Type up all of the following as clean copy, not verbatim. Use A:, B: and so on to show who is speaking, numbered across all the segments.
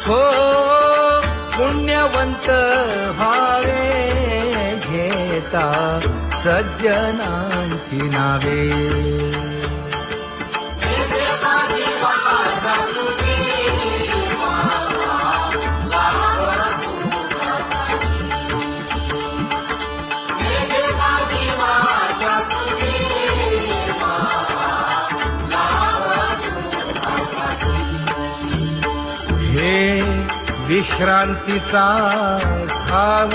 A: हो पुण्यवंत व्हावे घेता सज्जनांची नावे. हे विश्रांतीचा ठाव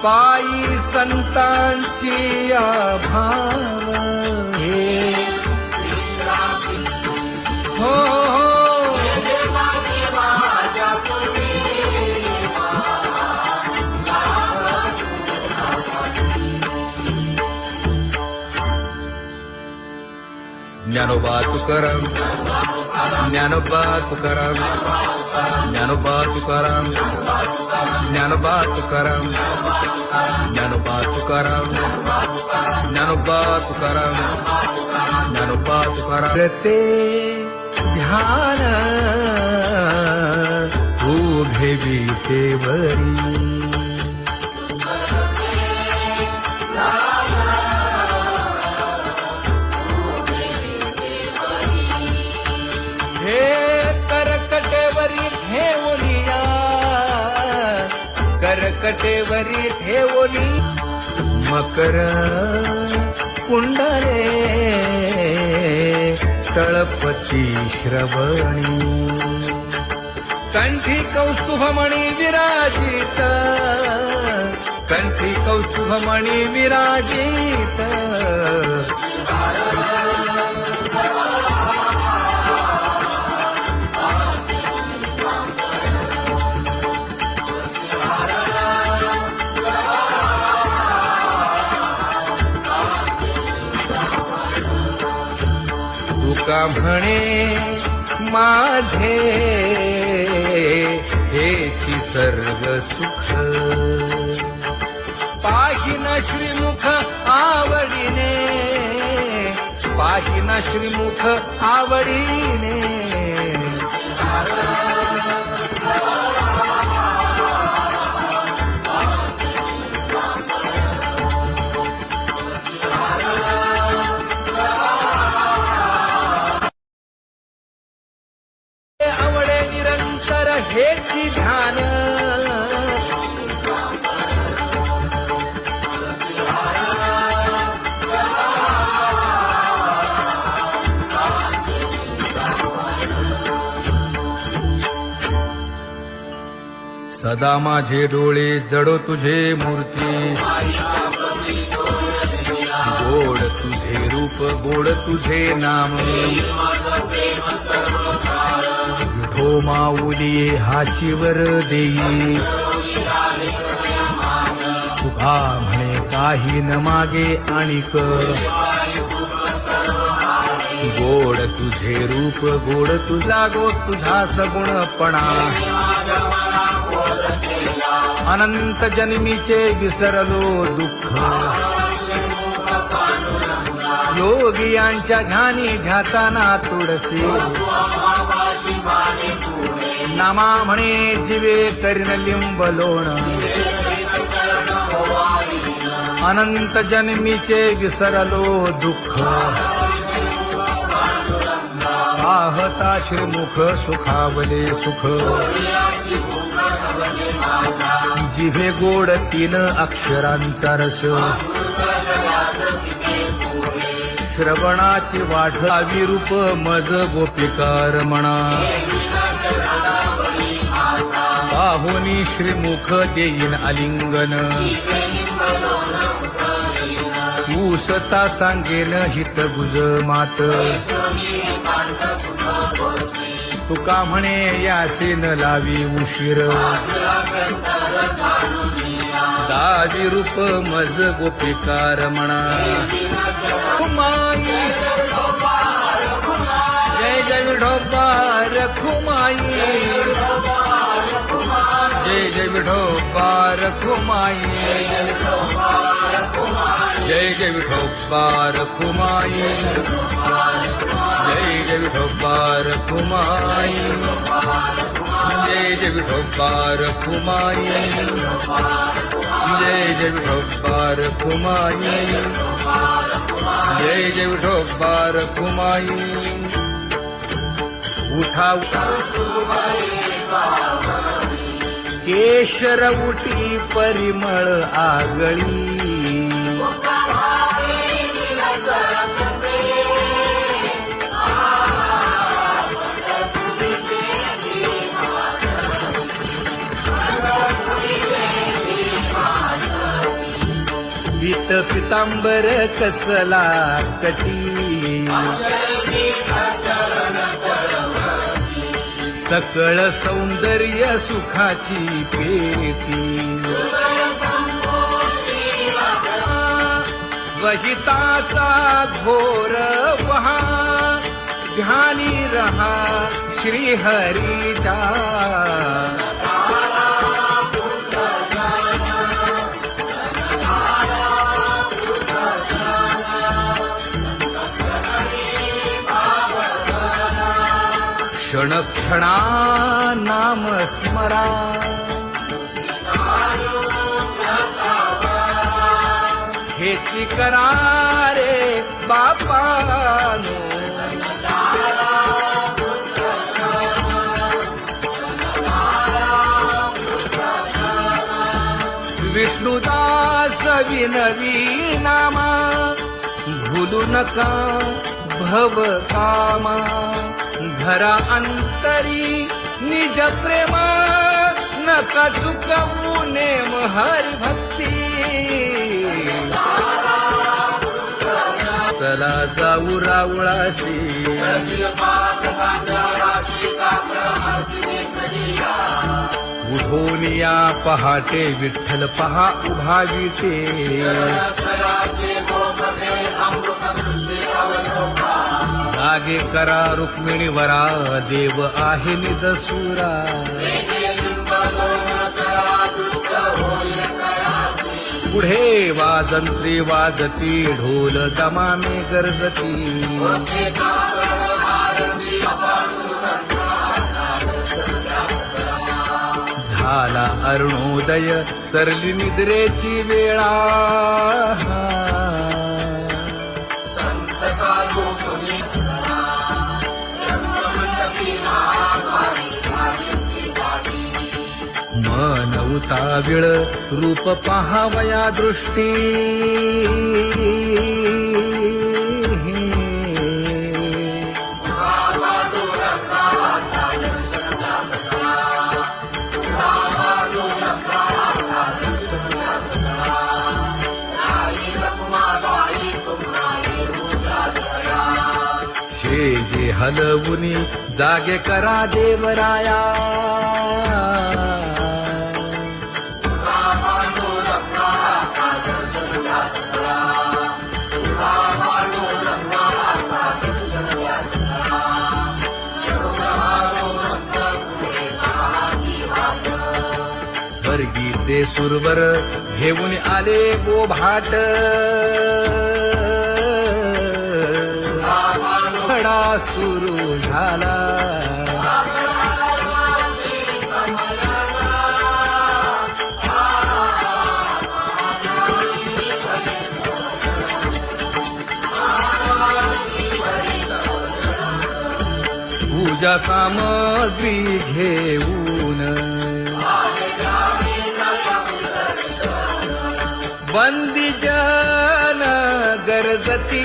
A: पायी संतांची भाव. हे हो ज्ञानोबा तुकाराम, ज्ञानोबा तुकाराम, ज्ञानोबा तुकाराम, ज्ञानोबा तुकाराम, ज्ञानोबा तुकाराम, ज्ञानोबा तुकाराम, ज्ञानोबा तुकाराम. ते ध्यान उभे विटेवरी. करकटेवरी ठेवलिया, करकटेवरी ठेवली मकर कुंडले तळपती श्रवणी. कंठी कौस्तुभमणी विराजित, कंठी कौस्तुभमणी विराजित. तुका म्हणे माझे हेची सर्व सुख. पाहिना श्रीमुख आवडीने, पाहिना श्रीमुख आवडीने. आवडे निरंतर हेची ध्यान. सदा माझे डोळे जडो तुझे मूर्ती. गोड तुझे रूप, गोड तुझे नाम. विठो माऊली हाचीवर देई. तुका म्हणे काही न मागे आणिक. गोड तुझे रूप, गोड तुझा गो तुझा सगुणपणा. अनंत जन्मीचे विसरलो दुःख. योगियांच्या ध्यानी ध्याताना तुळसी. नामा म्हणे जीवे करीन लिंबलोण. अनंत जन्मीचे विसरलो दुःख. पाहता श्रीमुख सुखावले सुख. जिभे गोड 3 अक्षरांचा रस. श्रवणाची वाढ विरूप मज गोपिकार म्हणा. पाहुनी श्रीमुख देईन आलिंगन. ऊसता सांगेन हित गुज मात. तुका म्हणे यासीन लावी उशीर. दावी रूप मज गोपिकार म्हणा. जय जय विठोबा रखुमाई. जय जय विठोबा रखुमाई जय जय विठोबा रखुमाई जय जय विठोबा रखुमाई जय जय विठोबा रखुमाई जय जय विठोबा रखुमाई जय जय विठोबा रखुमाई उठा केशर उठी परिमळ आगळी पीत पितांबर कसला कटी सकळ सौंदर्य सुखाची पेटी स्वहिताचा घोर वहा ध्यानी रहा श्रीहरीचा क्षणक्षणा नाम स्मरा हेची करा रे बापानो विष्णुदास विनवी नामा भूलू नका भव कामा घरा अंतरी निज प्रेमा नका चुकवू नेम हरी भक्ती चला जाऊ रावळाशी उठोनिया पहाटे विठ्ठल पहा उभा विटे जागे करा रुक्मिणी वरा देव आहे निदसुरा पुढे वाजंत्री वाजती ढोल दमामे गरजती झाला अरुणोदय सरली निद्रेची वेळा मन उताविळ रूप पहावया दृष्टी जे हलवुनी जागे करा देवराया स्वर्गीचे सुरवर घेऊन आले गोभाट खडा सुरू झाला पूजा सामग्री घेऊन बंदी जन गरजती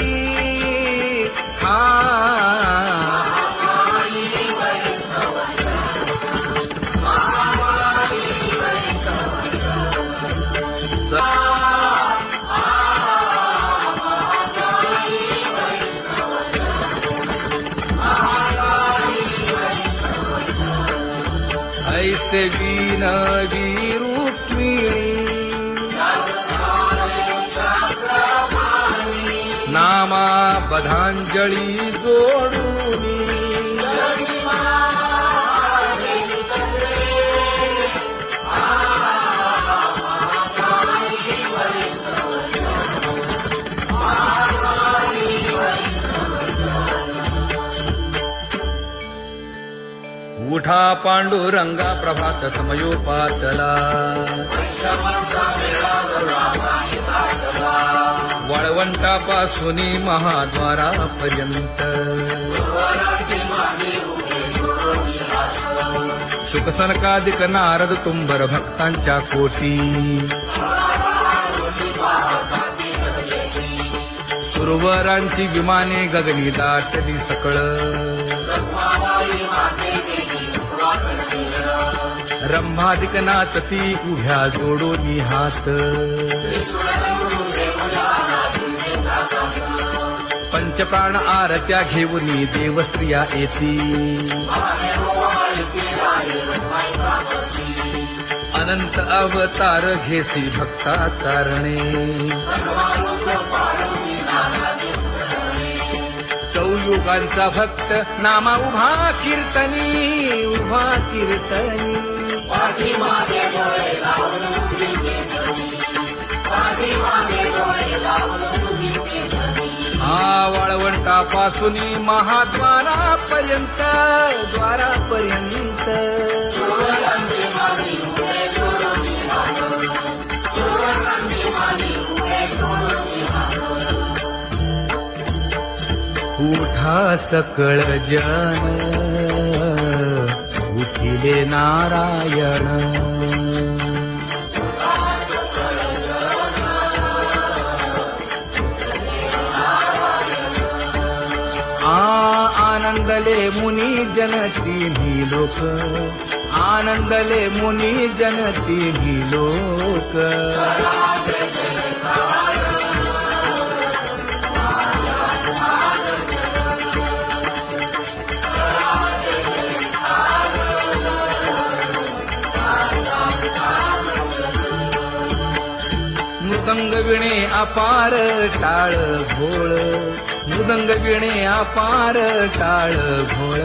A: ऐसे विनवी रुक्मिणी नामा बधांजळी जोडूनी पांडुरंगा प्रभात समयोपातला वाळवंटापासून महाद्वारापर्यंत शुकसनकादिक नारद तुंबर भक्तांच्या कोटी सुरवरांची विमाने गगनी दाटली सकळ रंभादिक नाचती उभ्या जोडोनी हात पंचप्राण आरत्या घेऊनी देवस्त्रिया येती अनंत अवतार घेसी भक्ता तारणे चौयुगांचा भक्त नामा उभा कीर्तनी उभा कीर्तनी वाळवंटापासून महाद्वारापर्यंत द्वारापर्यंत उठा सकळ जन उठिले नारायण आनंदले मुनी जन तिन्ही लोक आनंदले मुनी जन तिन्ही लोक मृदंग विणे अपार टाळ भोळ मृदंग विणे अपार टाळ भोळ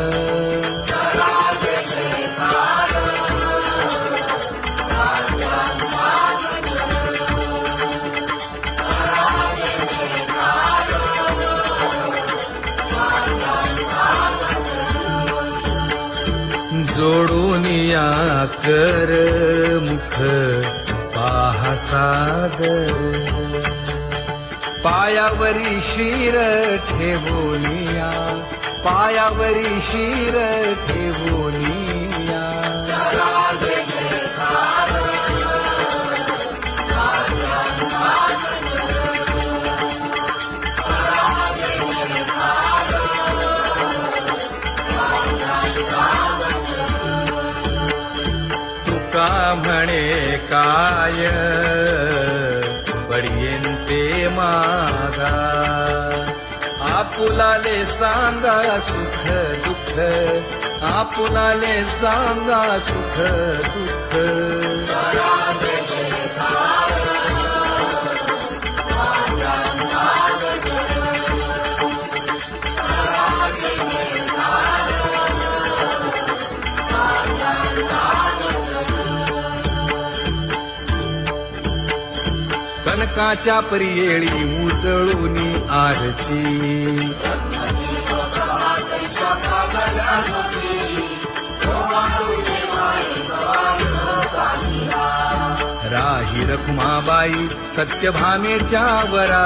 A: जोडूनिया कर मुख पाहा सादर पायावरी शिर ठेवोनिया पायावरी शिर ठेवोनिया तुका म्हणे काय बडियेंते मागा आपुलाले सांगा सुख दुःख आपुलाले सांगा सुख दुःख कनकाच्या परियेळी उजळूनी आरती राही रखुमाबाई सत्यभामेच्या वरा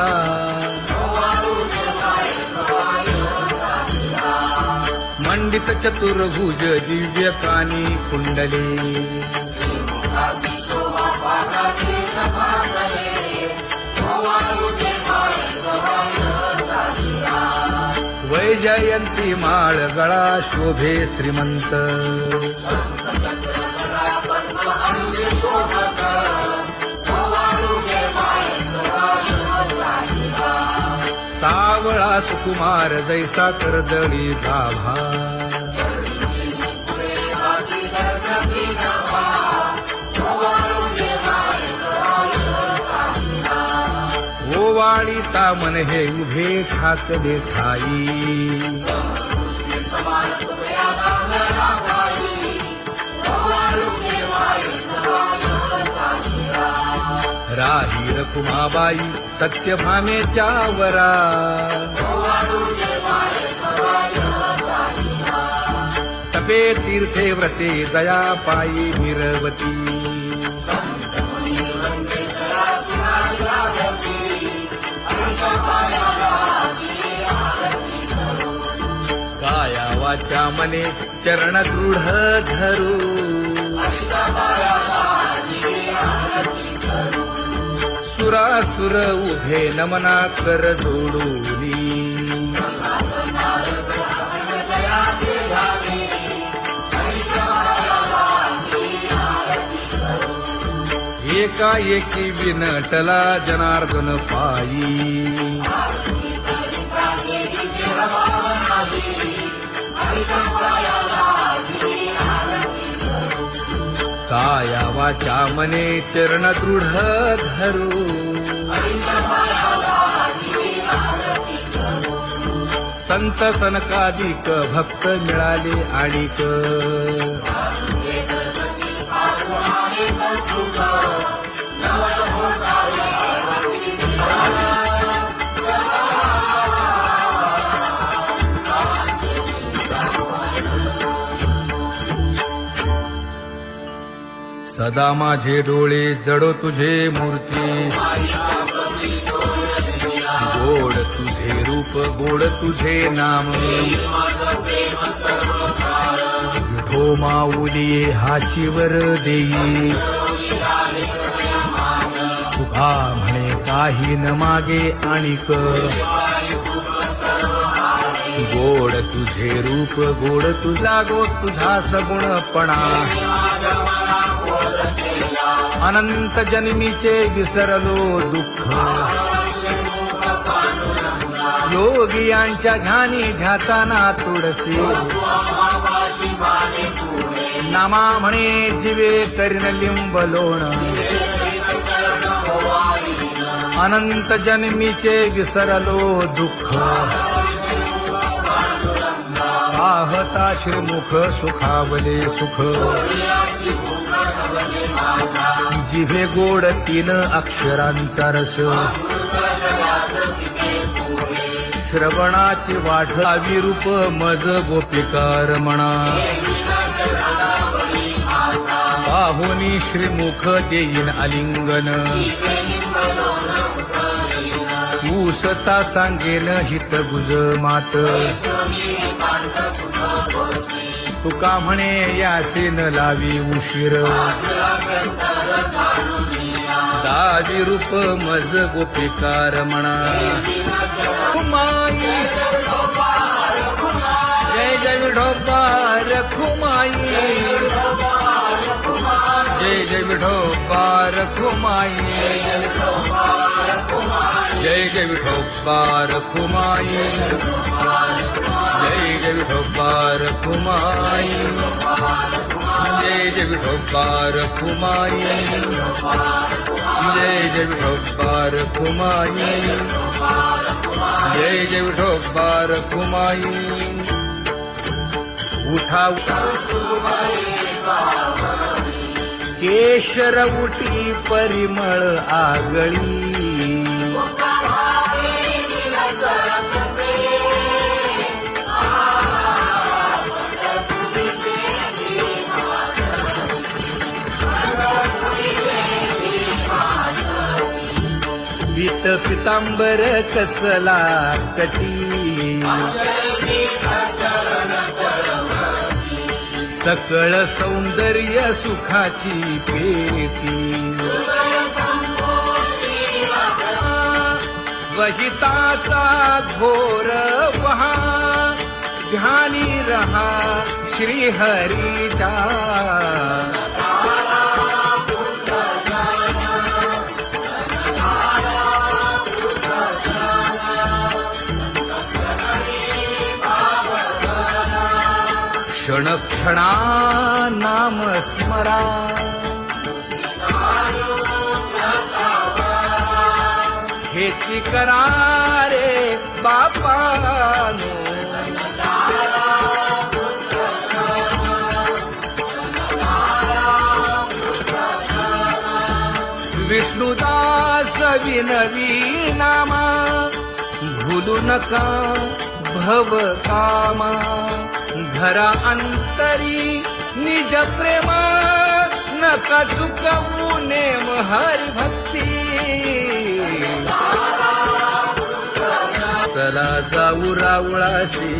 A: मंडित चतुर्भुज दिव्य कानी कुंडले वैजयंती माळ गळा शोभे श्रीमंत सावळा सुकुमार जैसा कर्दळी गाभा ओवाळी तामन हे उभे ठाकले ठाई राही रखुमाबाई सत्यभामेच्या वरा तपे तीर्थे व्रते जया पायी निरवती काया वाचा मने चरण दृढ धरू सुरासुर उभे नमना कर जोडूनी एकाएकी विनटला जनार्दन पायी काया वाचा मने चरण दृढ धरू संत सनकादिक भक्त मिळाले आणिक सदा माझे डोळे जडो तुझे मूर्ती गोड तुझे रूप गोड तुझे नाम विठो माऊली हाचीवर देई तुका म्हणे काही न मागे आणिक गोड तुझे रूप गोड तुझा गो तुझा सगुणपणा अनंत जन्मीचे विसरलो दुःख योगियांच्या ध्यानी ध्याताना तुळसी नामा म्हणे जीवे करीन लिंबलोण अनंत जन्मीचे विसरलो दुःख पाहता श्रीमुख सुखावले सुख जिभे गोड तीन अक्षरांचा रस श्रवणाची वाट विरूप मज गोपिकार म्हणा पाहुनी श्रीमुख देईन आलिंगन ऊसता सांगेन हित गुज मात तुका म्हणे यासीन लावी उशीर दावी रूप मज गोपिकार म्हणा खुमाई जय जय विठोबार खुमाई जय जय विठोबार खुमाई जय जय विठोबार खुमाई जय जय विठोबार खुमाई जय जय विठोबार खुमाई जय जय विठोबार खुमाई जय जय विठोबार खुमाई उठा केशर उठी परिमळ आगळी पीत पितांबर कसला कटी सकळ सौंदर्य सुखाची पेटी स्वहिताचा घोर वहा ध्यानी रहा श्रीहरीचा क्षण क्षणा नाम स्मरा हेची करा रे बापानो विष्णुदास विनवी नामा भूलू नका भव कामा धरा अंतरी निज प्रेम नका चुकवू नेम हरी भक्ती चला जाऊ रावळाशी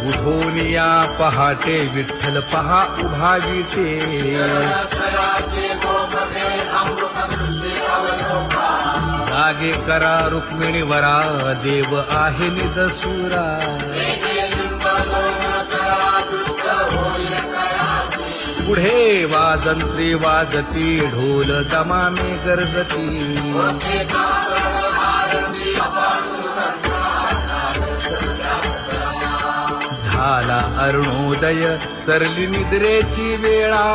A: उठून या पहाटे विठ्ठल पहा उभा विटे जागे करा रुक्मिणी वरा देव आहे निदसुरा पुढे वाजंत्री वाजती ढोल दमामे गरजती झाला अरुणोदय सरली निद्रेची वेळा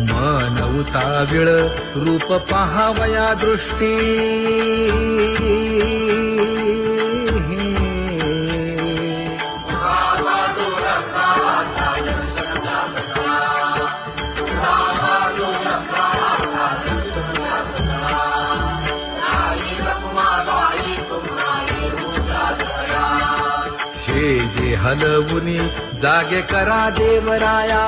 A: मन उताविळ रूप पहावया दृष्टी जे हलवुनी जागे करा देवराया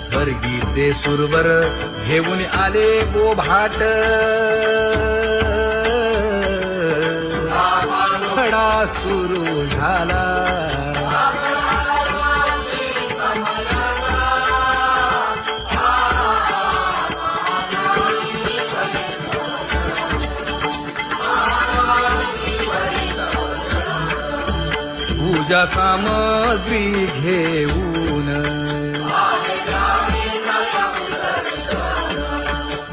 A: स्वर्गीचे सुरवर घेऊन आले बोभाट खडा सुरू झाला पूजा सामग्री घेऊन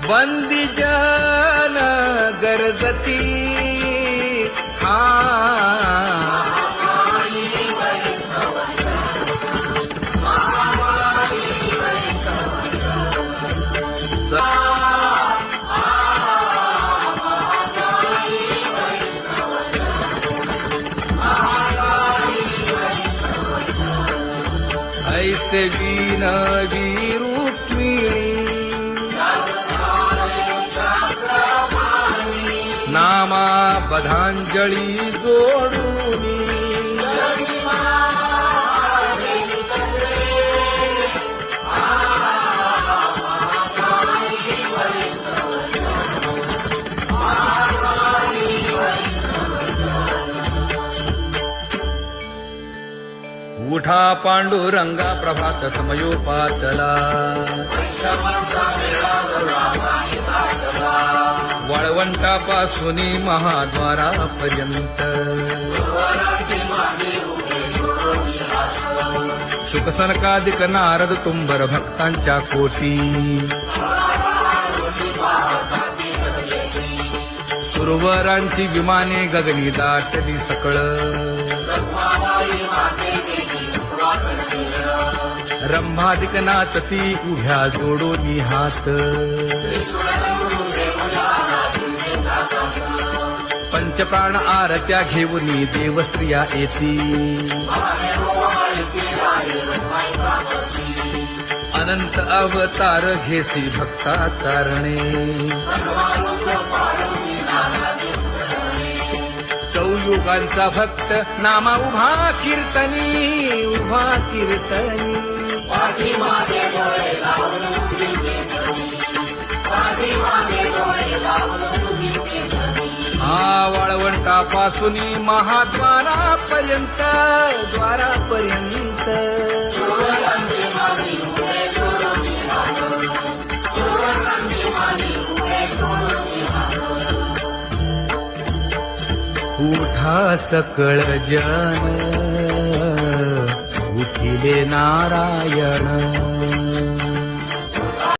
A: बंदी जन गरजती ऐसे विनवी रुक्मिणी नामा बधांजळी जोडूनी उठा पांडुरंगा प्रभात समयोपातला वाळवंटापासून महाद्वारापर्यंत शुकसनकादिक नारद तुंबर भक्तांच्या कोटी सुरवरांची विमाने गगनी दाटली सकळ रंभादिक नाचती उभ्या जोडोनी हात पंचप्राण आरत्या घेऊनी देवस्त्रिया येती अनंत अवतार घेसी भक्ता तारणे चौयुगांचा भक्त नामा उभा कीर्तनी उभा कीर्तनी वाळवंटापासून महाद्वारापर्यंत द्वारापर्यंत उठा सकळ जन उठिले नारायण